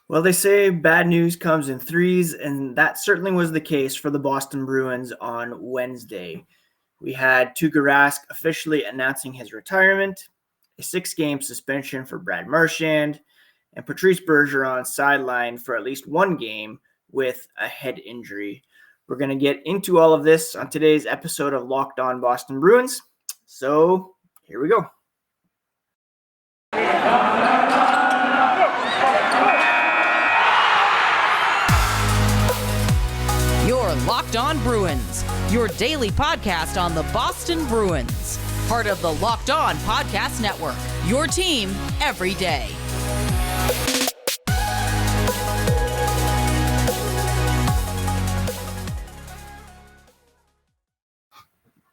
Well, they say bad news comes in threes, and that certainly was the case for the Boston Bruins on Wednesday. We had Tuukka Rask officially announcing his retirement, a 6-game suspension for Brad Marchand, and Patrice Bergeron sidelined for at least one game with a head injury. We're going to get into all of this on today's episode of Locked On Boston Bruins. So here we go. You're Locked On Bruins, your daily podcast on the Boston Bruins. Part of the Locked On Podcast Network, your team every day.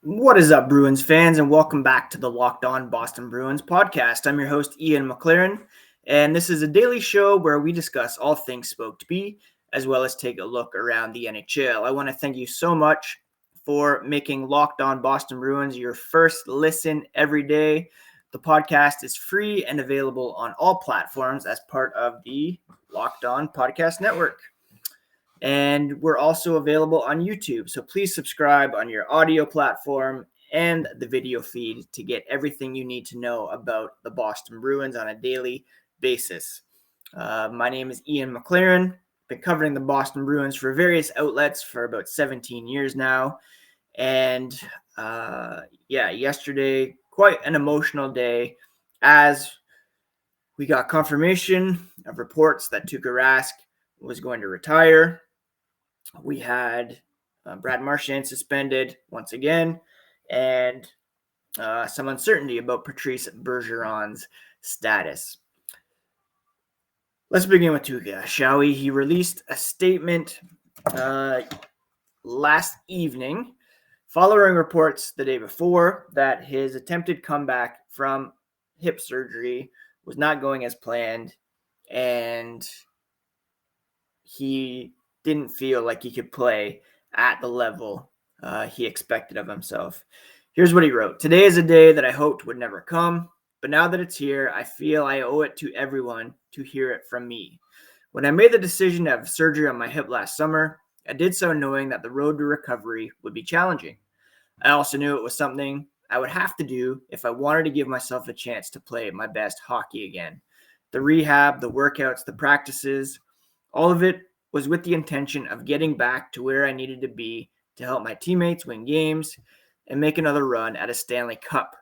What is up, Bruins fans, and welcome back to the Locked On Boston Bruins podcast. I'm your host, Ian McLaren, and this is a daily show where we discuss all things spoke to be, as well as take a look around the NHL. I want to thank you so much for making Locked On Boston Bruins your first listen every day. The podcast is free and available on all platforms as part of the Locked On Podcast Network. And we're also available on YouTube. So please subscribe on your audio platform and the video feed to get everything you need to know about the Boston Bruins on a daily basis. My name is Ian McLaren. Been covering the Boston Bruins for various outlets for about 17 years now. And yesterday, quite an emotional day as we got confirmation of reports that Tuukka Rask was going to retire. We had Brad Marchand suspended once again, and some uncertainty about Patrice Bergeron's status. Let's begin with Tuukka, shall we? He released a statement last evening following reports the day before that his attempted comeback from hip surgery was not going as planned, and he didn't feel like he could play at the level he expected of himself. Here's what he wrote. Today is a day that I hoped would never come, but now that it's here, I feel I owe it to everyone to hear it from me. When I made the decision to have surgery on my hip last summer, I did so knowing that the road to recovery would be challenging. I also knew it was something I would have to do if I wanted to give myself a chance to play my best hockey again. The rehab, the workouts, the practices, all of it was with the intention of getting back to where I needed to be to help my teammates win games and make another run at a Stanley Cup.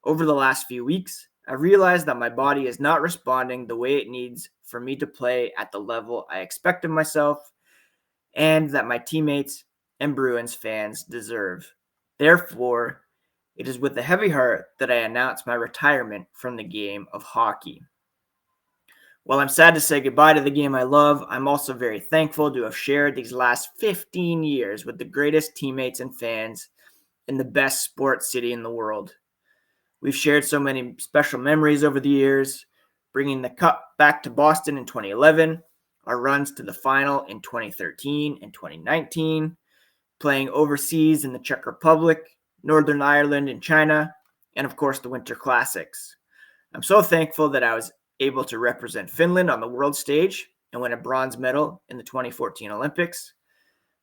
Over the last few weeks, I realized that my body is not responding the way it needs for me to play at the level I expect of myself and that my teammates and Bruins fans deserve. Therefore, it is with a heavy heart that I announce my retirement from the game of hockey. While I'm sad to say goodbye to the game I love, I'm also very thankful to have shared these last 15 years with the greatest teammates and fans in the best sports city in the world. We've shared so many special memories over the years, bringing the Cup back to Boston in 2011, our runs to the final in 2013 and 2019, playing overseas in the Czech Republic, Northern Ireland, and China, and of course the Winter Classics. I'm so thankful that I was able to represent Finland on the world stage and win a bronze medal in the 2014 Olympics.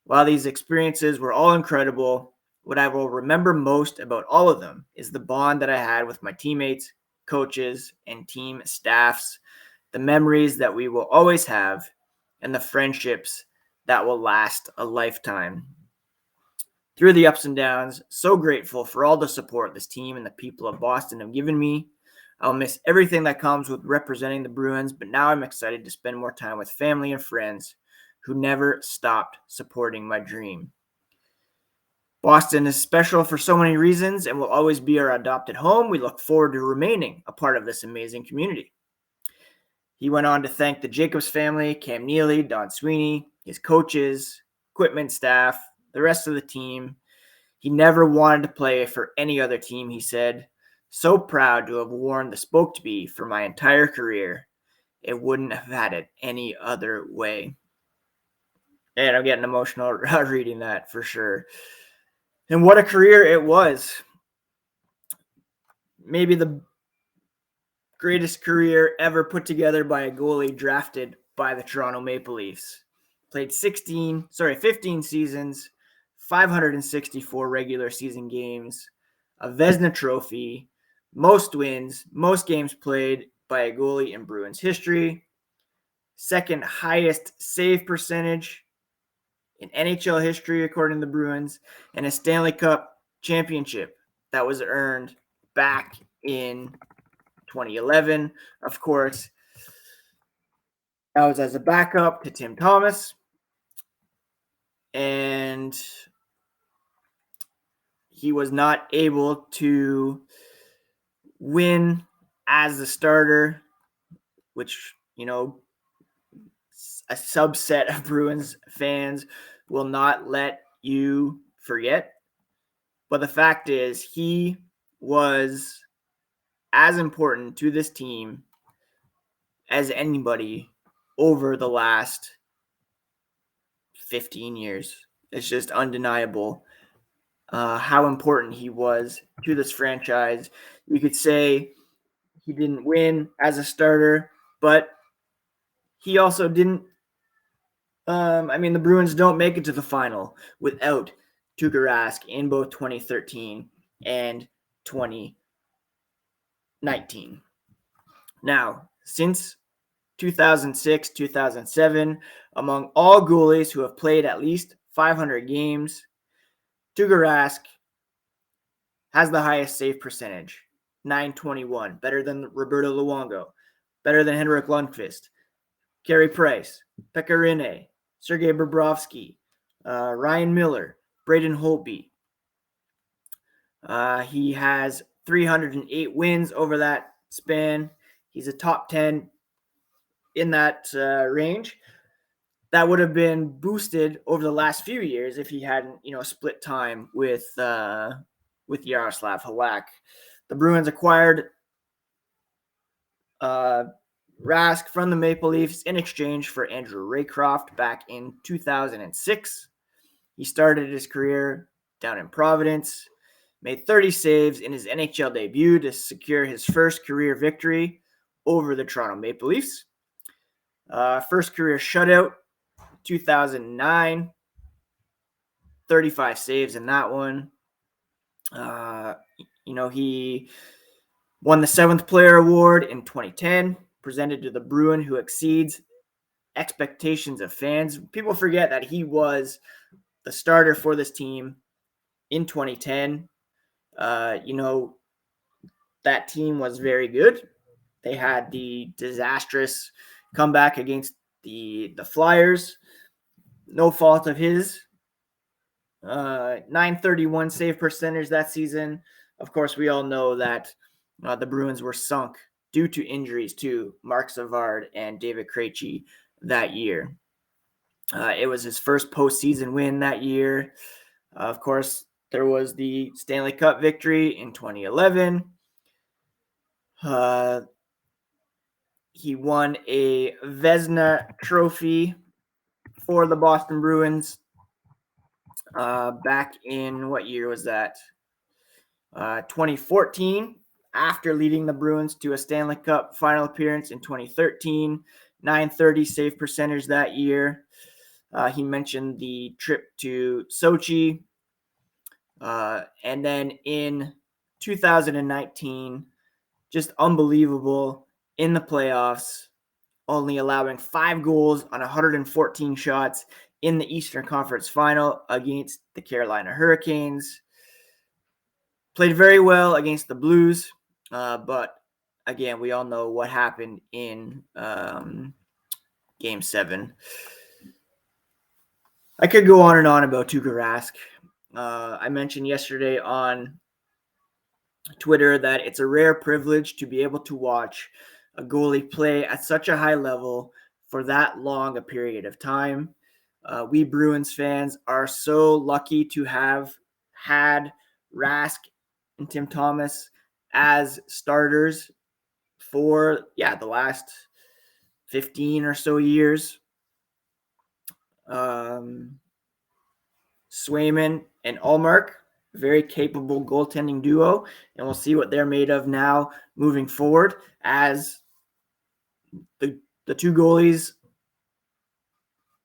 While these experiences were all incredible, what I will remember most about all of them is the bond that I had with my teammates, coaches, and team staffs, the memories that we will always have, and the friendships that will last a lifetime. Through the ups and downs, so grateful for all the support this team and the people of Boston have given me. I'll miss everything that comes with representing the Bruins, but now I'm excited to spend more time with family and friends who never stopped supporting my dream. Boston is special for so many reasons and will always be our adopted home. We look forward to remaining a part of this amazing community. He went on to thank the Jacobs family, Cam Neely, Don Sweeney, his coaches, equipment staff, the rest of the team. He never wanted to play for any other team, he said. So proud to have worn the spoke to be for my entire career. It wouldn't have had it any other way. And I'm getting emotional reading that for sure. And what a career it was. Maybe the greatest career ever put together by a goalie drafted by the Toronto Maple Leafs. Played 15 seasons, 564 regular season games, a Vezina trophy, most wins, most games played by a goalie in Bruins history, second highest save percentage in NHL history according to the Bruins, and a Stanley Cup championship that was earned back in 2011. Of course, that was as a backup to Tim Thomas. And he was not able to win as a starter, which, a subset of Bruins fans will not let you forget. But the fact is, he was as important to this team as anybody over the last 15 years. It's just undeniable how important he was to this franchise. You could say he didn't win as a starter, but he also didn't. The Bruins don't make it to the final without Tuukka Rask in both 2013 and 2019. Now, since 2006, 2007, among all goalies who have played at least 500 games, Tuukka Rask has the highest save percentage, 921, better than Roberto Luongo, better than Henrik Lundqvist, Carey Price, Pekka Rinne, Sergei Bobrovsky, Ryan Miller, Braden Holtby. He has 308 wins over that span. He's a top 10 in that range. That would have been boosted over the last few years if he hadn't, split time with Yaroslav Halak. The Bruins acquired Rask from the Maple Leafs in exchange for Andrew Raycroft back in 2006. He started his career down in Providence, made 30 saves in his NHL debut to secure his first career victory over the Toronto Maple Leafs. First career shutout, 2009, 35 saves in that one. He won the 7th Player Award in 2010, presented to the Bruin who exceeds expectations of fans. People forget that he was the starter for this team in 2010. That team was very good. They had the disastrous comeback against the Flyers. No fault of his. 931 save percentage that season. Of course, we all know that the Bruins were sunk due to injuries to Mark Savard and David Krejci that year. It was his first postseason win that year. Of course, there was the Stanley Cup victory in 2011. He won a Vezina trophy for the Boston Bruins back in, what year was that? 2014, after leading the Bruins to a Stanley Cup final appearance in 2013, 930 save percentage that year. He mentioned the trip to Sochi. And then in 2019, just unbelievable in the playoffs, only allowing 5 goals on 114 shots in the Eastern Conference Final against the Carolina Hurricanes. Played very well against the Blues, but again, we all know what happened in Game 7. I could go on and on about Tuukka Rask. I mentioned yesterday on Twitter that it's a rare privilege to be able to watch a goalie play at such a high level for that long a period of time. We Bruins fans are so lucky to have had Rask and Tim Thomas as starters for the last 15 or so years. Swayman and Ullmark, very capable goaltending duo, and we'll see what they're made of now moving forward as the two goalies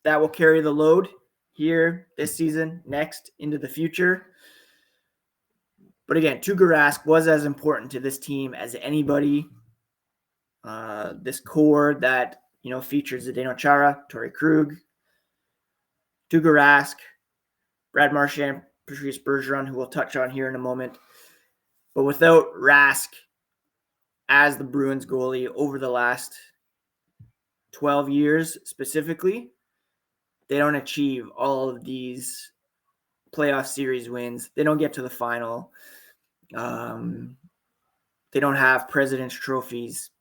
that will carry the load here this season, next, into the future. But again, Tuukka Rask was as important to this team as anybody. This core that, features Zdeno Chara, Torrey Krug, Tuukka Rask, Brad Marchand, Patrice Bergeron, who we'll touch on here in a moment. But without Rask as the Bruins goalie over the last 12 years specifically, they don't achieve all of these playoff series wins. They don't get to the final. They don't have President's trophies.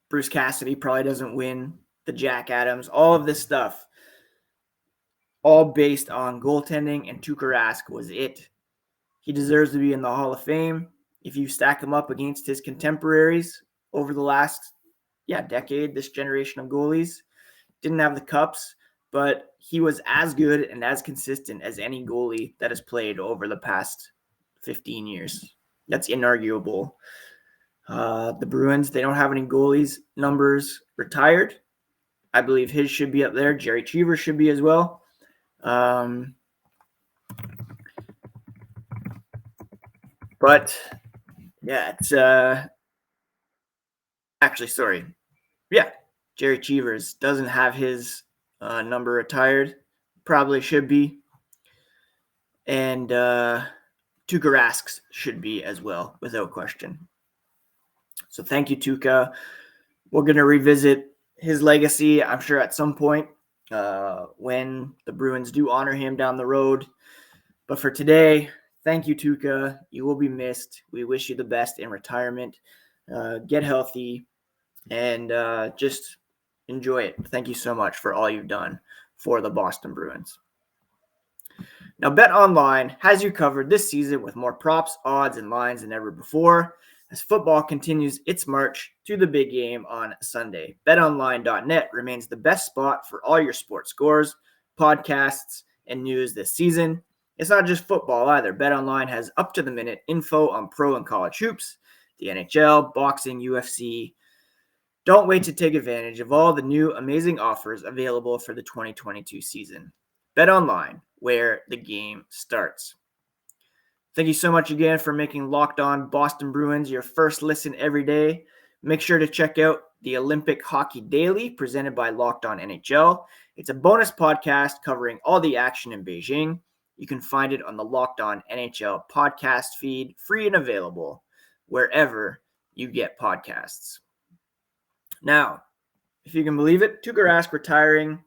Bruce Cassidy probably doesn't win the Jack Adams. All of this stuff, all based on goaltending, and Tuukka Rask was it. He deserves to be in the Hall of Fame. If you stack him up against his contemporaries over the last decade, this generation of goalies didn't have the cups, but he was as good and as consistent as any goalie that has played over the past 15 years. That's inarguable. The Bruins, they don't have any goalies numbers retired. I believe his should be up there. Jerry Cheever should be as well. But yeah, it's actually, sorry. Yeah, Jerry Cheevers doesn't have his number retired. Probably should be. And Tuukka Rask should be as well, without question. So thank you, Tuukka. We're going to revisit his legacy, I'm sure, at some point when the Bruins do honor him down the road. But for today, thank you, Tuukka. You will be missed. We wish you the best in retirement. Get healthy and just enjoy it. Thank you so much for all you've done for the Boston Bruins. Now, BetOnline has you covered this season with more props, odds, and lines than ever before as football continues its march to the big game on Sunday. BetOnline.net remains the best spot for all your sports scores, podcasts, and news this season. It's not just football either. BetOnline has up-to-the-minute info on pro and college hoops, the NHL, boxing, UFC. Don't wait to take advantage of all the new amazing offers available for the 2022 season. BetOnline, where the game starts. Thank you so much again for making Locked On Boston Bruins your first listen every day. Make sure to check out the Olympic Hockey Daily presented by Locked On NHL. It's a bonus podcast covering all the action in Beijing. You can find it on the Locked On NHL podcast feed, free and available wherever you get podcasts. Now, if you can believe it, Tuukka Rask retiring.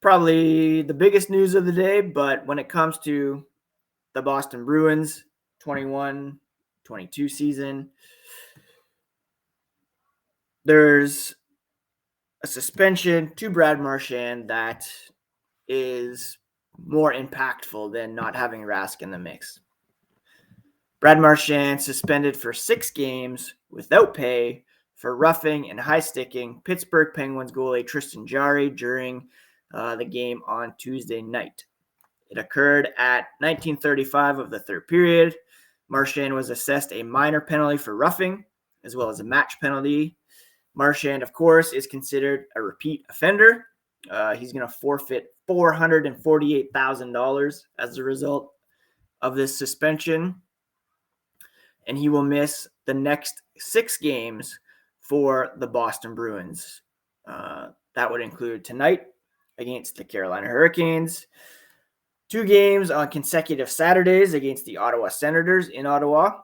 Probably the biggest news of the day, but when it comes to the Boston Bruins 21-22 season, there's a suspension to Brad Marchand that is more impactful than not having Rask in the mix. Brad Marchand suspended for 6 games without pay for roughing and high-sticking Pittsburgh Penguins goalie Tristan Jarry during the game on Tuesday night. It occurred at 19:35 of the third period. Marchand was assessed a minor penalty for roughing, as well as a match penalty. Marchand, of course, is considered a repeat offender. He's going to forfeit $448,000 as a result of this suspension, and he will miss the next 6 games for the Boston Bruins. That would include tonight against the Carolina Hurricanes, 2 games on consecutive Saturdays against the Ottawa Senators in Ottawa,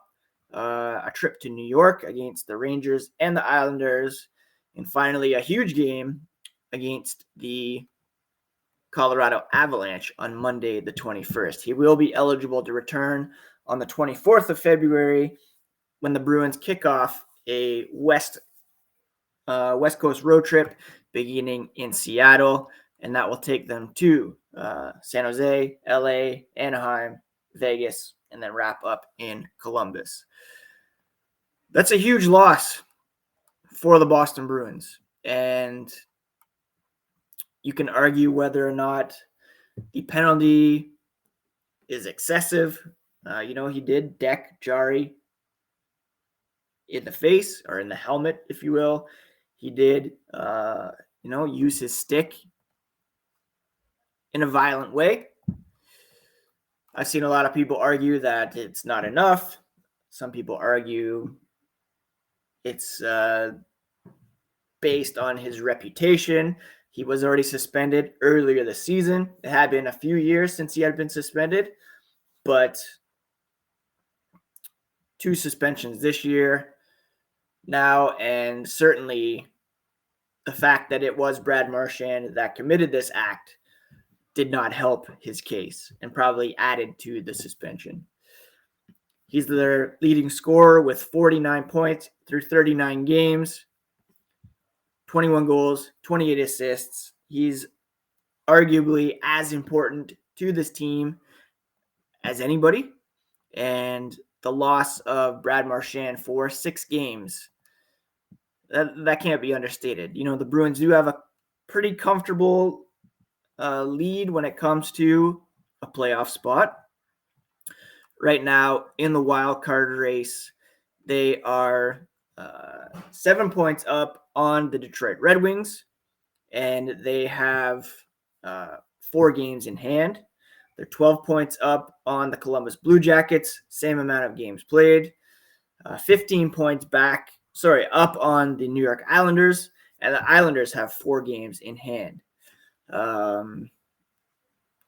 a trip to New York against the Rangers and the Islanders, and finally a huge game against the Colorado Avalanche on Monday the 21st. He will be eligible to return on the 24th of February when the Bruins kick off a West Coast road trip beginning in Seattle, and that will take them to San Jose, LA, Anaheim, Vegas, and then wrap up in Columbus. That's a huge loss for the Boston Bruins, and you can argue whether or not the penalty is excessive. He did deck Jarry in the face, or in the helmet, if you will. he did, use his stick in a violent way. I've seen a lot of people argue that it's not enough. Some people argue it's based on his reputation. He was already suspended earlier this season. It had been a few years since he had been suspended, but 2 suspensions this year now, and certainly the fact that it was Brad Marchand that committed this act did not help his case and probably added to the suspension. He's their leading scorer with 49 points through 39 games, 21 goals, 28 assists. He's arguably as important to this team as anybody. And the loss of Brad Marchand for 6 games, that can't be understated. The Bruins do have a pretty comfortable lead when it comes to a playoff spot. Right now, in the wild card race, they are 7 points up on the Detroit Red Wings, and they have 4 games in hand. They're 12 points up on the Columbus Blue Jackets, same amount of games played. 15 points up on the New York Islanders, and the Islanders have 4 games in hand.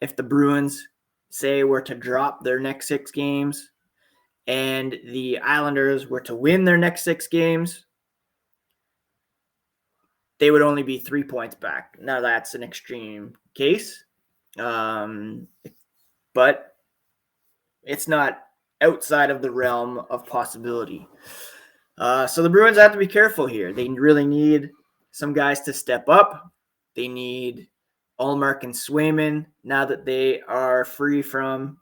If the Bruins, say, were to drop their next 6 games and the Islanders were to win their next 6 games, they would only be 3 points back. Now, that's an extreme case, but it's not outside of the realm of possibility. So the Bruins have to be careful here. They really need some guys to step up. They need Ullmark and Swayman now that they are free from,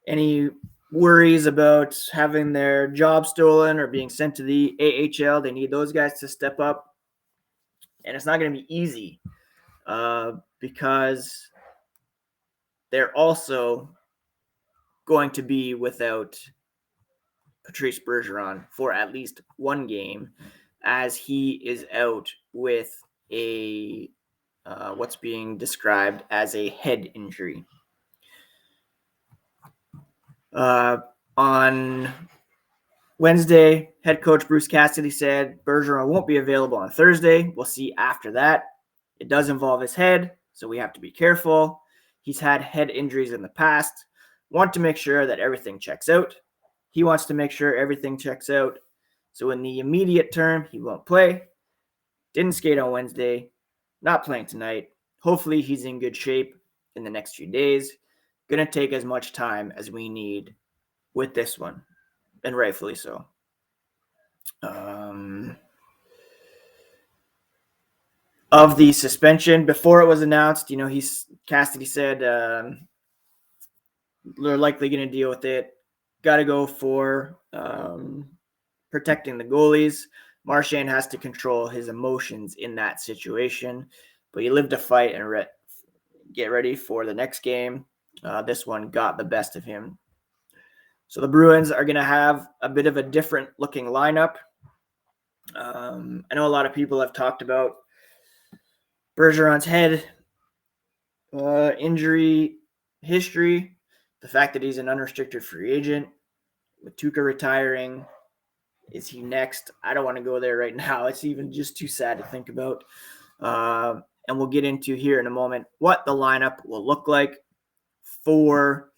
any worries about having their job stolen or being sent to the AHL. They need those guys to step up. And it's not going to be easy because they're also going to be without Patrice Bergeron for at least 1 game, as he is out with a what's being described as a head injury. On Wednesday, head coach Bruce Cassidy said Bergeron won't be available on Thursday. We'll see after that. It does involve his head, so we have to be careful. He's had head injuries in the past. Want to make sure that everything checks out. He wants to make sure everything checks out. So in the immediate term, he won't play. Didn't skate on Wednesday. Not playing tonight. Hopefully he's in good shape in the next few days. Going to take as much time as we need with this one, and rightfully so. Of the suspension, before it was announced, Cassidy said they're likely going to deal with it. Got to go for protecting the goalies. Marchand has to control his emotions in that situation, but he lived to fight and get ready for the next game. This one got the best of him. So the Bruins are going to have a bit of a different looking lineup. I know a lot of people have talked about Bergeron's head injury history, the fact that he's an unrestricted free agent, with Tuukka retiring. Is he next? I don't want to go there right now. It's even just too sad to think about. And we'll get into here in a moment what the lineup will look like for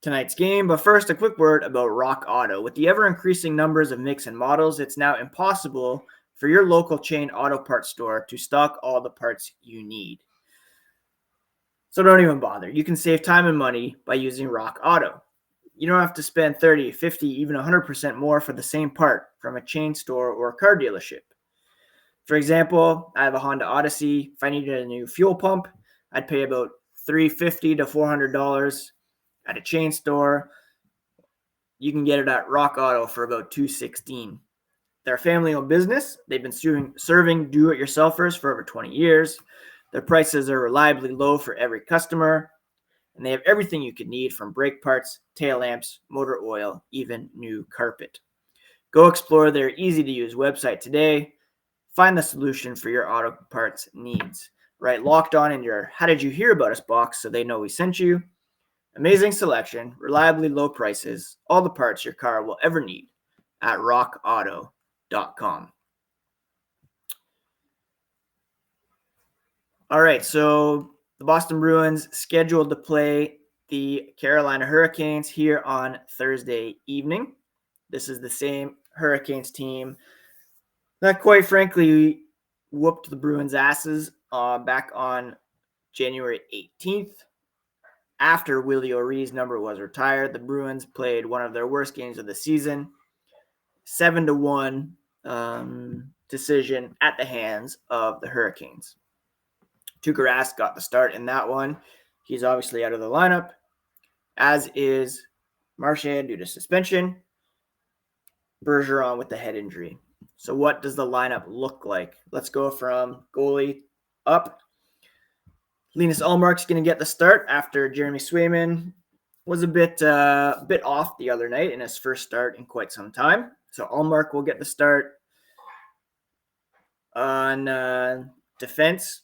tonight's game. But first, a quick word about Rock Auto. With the ever-increasing numbers of makes and models, it's now impossible for your local chain auto parts store to stock all the parts you need. So don't even bother. You can save time and money by using Rock Auto. You don't have to spend 30, 50, even 100% more for the same part from a chain store or a car dealership. For example, I have a Honda Odyssey. If I needed a new fuel pump, I'd pay about $350 to $400 at a chain store. You can get it at Rock Auto for about $216. They're a family-owned business. They've been serving do-it-yourselfers for over 20 years. Their prices are reliably low for every customer, and they have everything you could need from brake parts, tail lamps, motor oil, even new carpet. Go explore their easy-to-use website today. Find the solution for your auto parts needs. Right, Locked On in your How Did You Hear About Us box so they know we sent you. Amazing selection, reliably low prices, all the parts your car will ever need at rockauto.com. All right, so the Boston Bruins scheduled to play the Carolina Hurricanes here on Thursday evening. This is the same Hurricanes team that, quite frankly, whooped the Bruins' asses back on January 18th. After Willie O'Ree's number was retired, the Bruins played one of their worst games of the season, 7-1 decision at the hands of the Hurricanes. Tuukka Rask got the start in that one. He's obviously out of the lineup, as is Marchand due to suspension, Bergeron with the head injury. So what does the lineup look like? Let's go from goalie up. Linus Ullmark's going to get the start after Jeremy Swayman was a bit off the other night in his first start in quite some time. So Ullmark will get the start. On defense,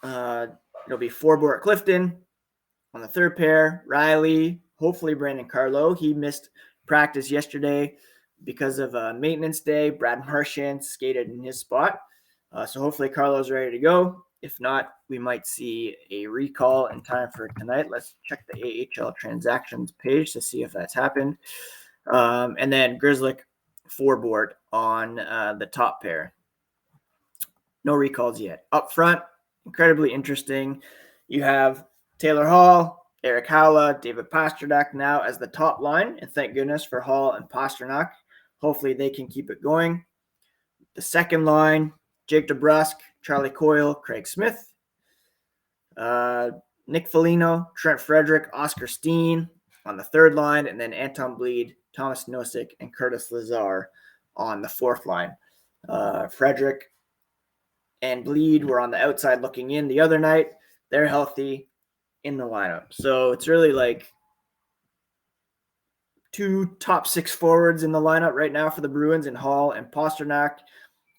it'll be Forbort Clifton. On the third pair, Riley, hopefully Brandon Carlo. He missed practice yesterday because of a maintenance day. Brad Marchand skated in his spot. So hopefully Carlo's ready to go. If not, we might see a recall in time for tonight. Let's check the AHL transactions page to see if that's happened. And then Grzelcyk, Forbort on the top pair. No recalls yet. Up front, incredibly interesting. You have Taylor Hall, Eric Howla, David Pastrnak now as the top line. And thank goodness for Hall and Pastrnak. Hopefully they can keep it going. The second line, Jake DeBrusk, Charlie Coyle, Craig Smith, Nick Foligno, Trent Frederick, Oscar Steen on the third line, and then Anton Bleed, Thomas Nosek, and Curtis Lazar on the fourth line. Frederick and Bleed were on the outside looking in the other night. They're healthy in the lineup. So it's really like two top six forwards in the lineup right now for the Bruins in Hall and Pastrnak,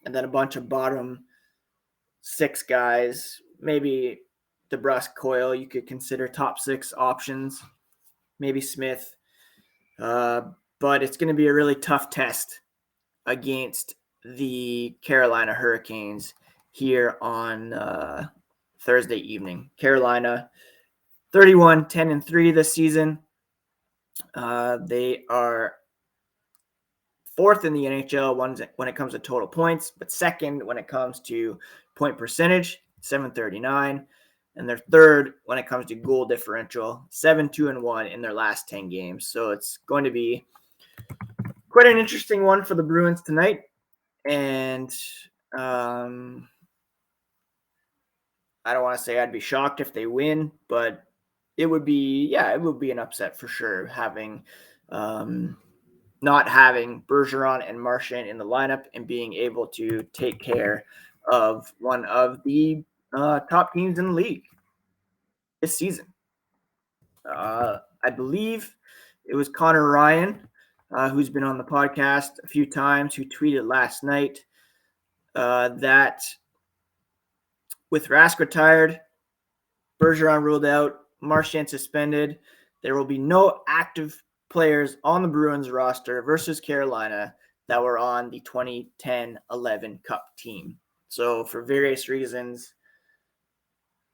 and then a bunch of bottom six guys. Maybe DeBrusk, Coyle, you could consider top six options. Maybe Smith. But it's going to be a really tough test against the Carolina Hurricanes here on Thursday evening. Carolina 31-10-3 this season. They are fourth in the NHL when it comes to total points, but second when it comes to point percentage, 739. And they're third when it comes to goal differential, 7-2-1 in their last 10 games. So it's going to be quite an interesting one for the Bruins tonight. And I don't want to say I'd be shocked if they win, but it would be an upset for sure having not having Bergeron and Marchand in the lineup and being able to take care of one of the top teams in the league this season. I believe it was Connor Ryan, who's been on the podcast a few times, who tweeted last night that with Rask retired, Bergeron ruled out, Marchand suspended, there will be no active players on the Bruins roster versus Carolina that were on the 2010-11 Cup team. So for various reasons,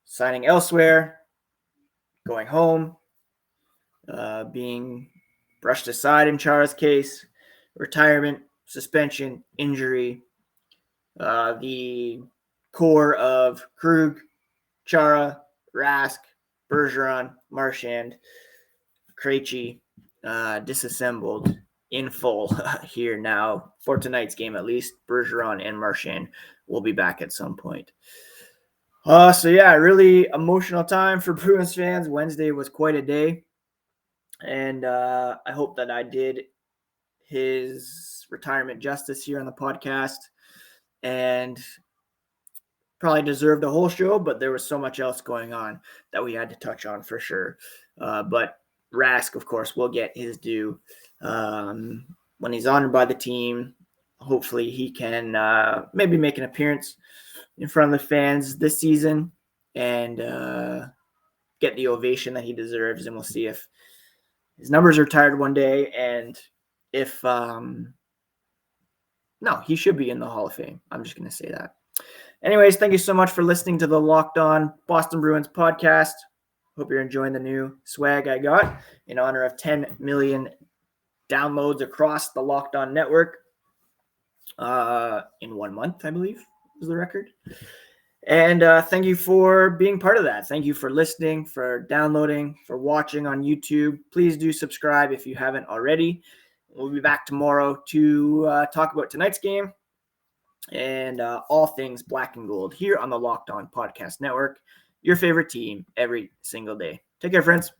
signing elsewhere, going home, being brushed aside in Chara's case, retirement, suspension, injury, the core of Krug, Chara, Rask, Bergeron, Marchand, Krejci, disassembled in full here now for tonight's game. At least Bergeron and Marchand will be back at some point. So yeah, really emotional time for Bruins fans. Wednesday was quite a day, and I hope that I did his retirement justice here on the podcast, and probably deserved a whole show, but there was so much else going on that we had to touch on for sure. But Rask, of course, will get his due. when he's honored by the team, hopefully he can maybe make an appearance in front of the fans this season and get the ovation that he deserves. And we'll see if his numbers are retired one day, and if no, he should be in the Hall of Fame. I'm just going to say that. Anyways, thank you so much for listening to the Locked On Boston Bruins podcast. Hope you're enjoying the new swag I got in honor of 10 million downloads across the Locked On network in 1 month, I believe was the record. And thank you for being part of that. Thank you for listening, for downloading, for watching on YouTube. Please do subscribe if you haven't already. We'll be back tomorrow to talk about tonight's game and all things black and gold here on the Locked On Podcast Network. Your favorite team every single day. Take care, friends.